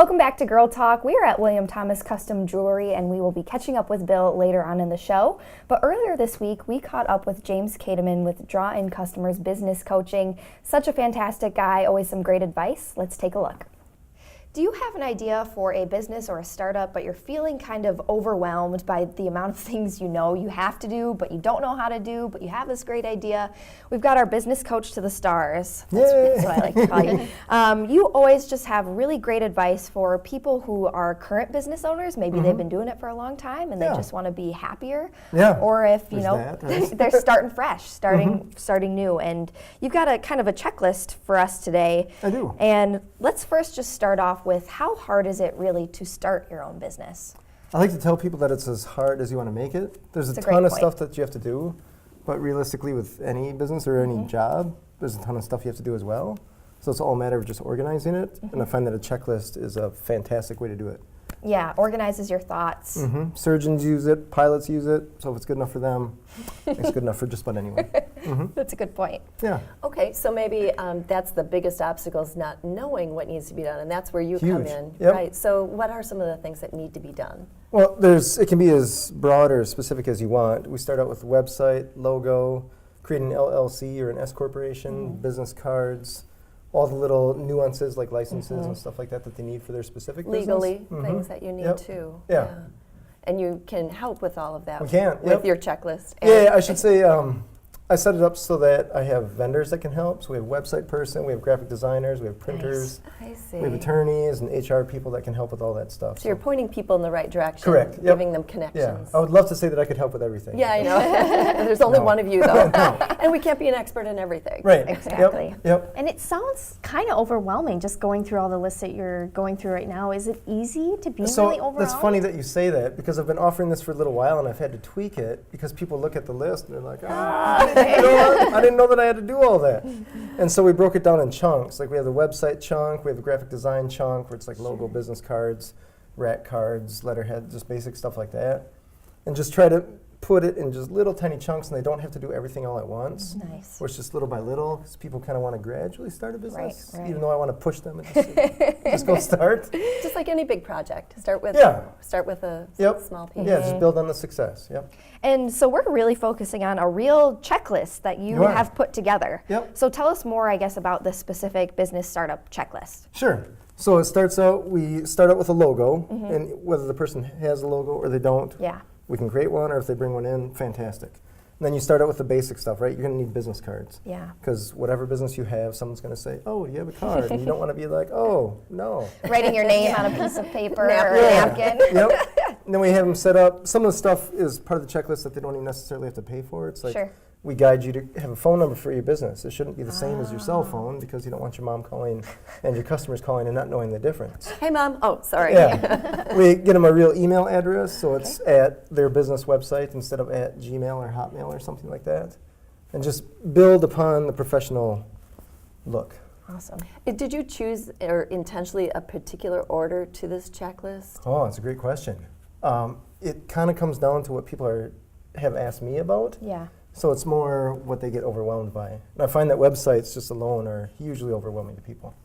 Welcome back to Girl Talk. We are at William Thomas Custom Jewelry, and we will be catching up with Bill later on in the show. But earlier this week, we caught up with James Kateman with Draw In Customers Business Coaching. Such a fantastic guy, always some great advice. Let's take a look. Do you have an idea for a business or a startup, but you're feeling kind of overwhelmed by the amount of things you know you have to do, but you don't know how to do, but you have this great idea? We've got our business coach to the stars. That's what I like to call you. You always just have really great advice for people who are current business owners. Maybe they've been doing it for a long time and they just want to be happier. Or if, you know, they're starting fresh, starting new. And you've got a kind of a checklist for us today. I do. And let's first just start off with how hard is it really to start your own business? I like to tell people that it's as hard as you want to make it. There's a ton of stuff that you have to do, but realistically with any business or any job, there's a ton of stuff you have to do as well. So it's all a matter of just organizing it, and I find that a checklist is a fantastic way to do it. Yeah, organizes your thoughts. Surgeons use it, pilots use it, so if it's good enough for them, it's good enough for just about anyone. That's a good point. Yeah. Okay, so maybe that's the biggest obstacle is not knowing what needs to be done, and that's where you come in, Yep. right? So what are some of the things that need to be done? Well, it can be as broad or specific as you want. We start out with website, logo, create an LLC or an S corporation, business cards, all the little nuances like licenses and stuff like that that they need for their specific Legally, business. things that you need too. Yeah. And you can help with all of that We can, with your checklist. Yeah, I should say I set it up so that I have vendors that can help. So we have a website person, we have graphic designers, we have printers, I see. we have attorneys and HR people that can help with all that stuff. So you're pointing people in the right direction. Correct. Yep. Giving them Yeah, connections. I would love to say that I could help with everything. Yeah, I know. There's only one of you, though. And we can't be an expert in everything. Right. Exactly. Yep. And it sounds kind of overwhelming just going through all the lists that you're going through right now. Is it easy to be really overwhelmed? That's funny that you say that because I've been offering this for a little while and I've had to tweak it because people look at the list and they're like, I didn't know that I had to do all that. And so we broke it down in chunks. Like we have the website chunk, we have the graphic design chunk where it's like logo, business cards, rack cards, letterhead, just basic stuff like that. And just try to put it in just little tiny chunks and they don't have to do everything all at once. Nice. Or it's just little by little because people kind of want to gradually start a business. Right. Even though I want to push them and just go start. Just like any big project. Start with a small piece. Yeah, just build on the success. Yep. And so we're really focusing on a real checklist that you have put together. Yep. So tell us more, I guess, about the specific business startup checklist. Sure. So we start out with a logo, and whether the person has a logo or they don't, we can create one, or if they bring one in, fantastic. And then you start out with the basic stuff, right? You're going to need business cards. Yeah. Because whatever business you have, someone's going to say, oh, you have a card. And you don't want to be like, oh, no. Writing your name on a piece of paper or a napkin. Yep. And then we have them set up. Some of the stuff is part of the checklist that they don't even necessarily have to pay for. It's like we guide you to have a phone number for your business. It shouldn't be the same as your cell phone because you don't want your mom calling and your customers calling and not knowing the difference. Hey, Mom. Oh, sorry. Yeah. We get them a real email address, so it's at their business website instead of at Gmail or Hotmail or something like that. And just build upon the professional look. Awesome. Did you choose or intentionally a particular order to this checklist? Oh, that's a great question. It kind of comes down to what people have asked me about. Yeah. So it's more what they get overwhelmed by. And I find that websites just alone are hugely overwhelming to people.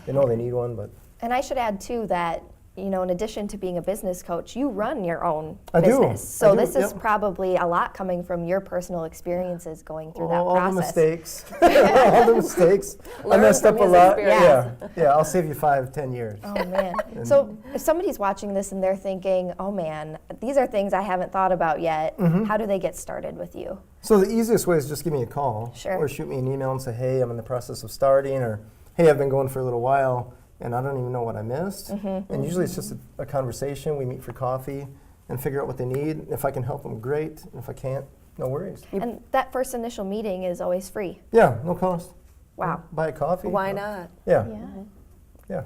They know they need one, but... And I should add, too, that, you know, in addition to being a business coach, you run your own I business. do. So this is probably a lot coming from your personal experiences going through that process. All the mistakes. All the mistakes. I messed up a lot. Yeah, I'll save you 5-10 years. Oh, man. So if somebody's watching this and they're thinking, oh, man, these are things I haven't thought about yet, how do they get started with you? So the easiest way is just give me a call. Or shoot me an email and say, hey, I'm in the process of starting, or hey, I've been going for a little while and I don't even know what I missed. And usually it's just a conversation. We meet for coffee and figure out what they need. If I can help them, great. And if I can't, no worries. And that first initial meeting is always free. Yeah, no cost. Wow. Buy a coffee. Why not? Yeah.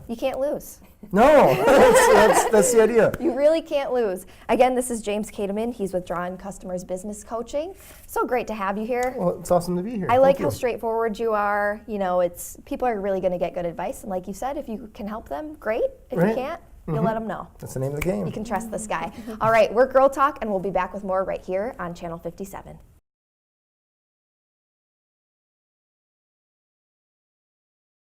You can't lose. No, that's the idea. You really can't lose. Again, this is James Kateman. He's with Draw In Customers Business Coaching. So great to have you here. Well, it's awesome to be here. I like how straightforward you are. You know, people are really going to get good advice. And like you said, if you can help them, great. If you can't, you'll let them know. That's the name of the game. You can trust this guy. All right, we're Girl Talk, and we'll be back with more right here on Channel 57.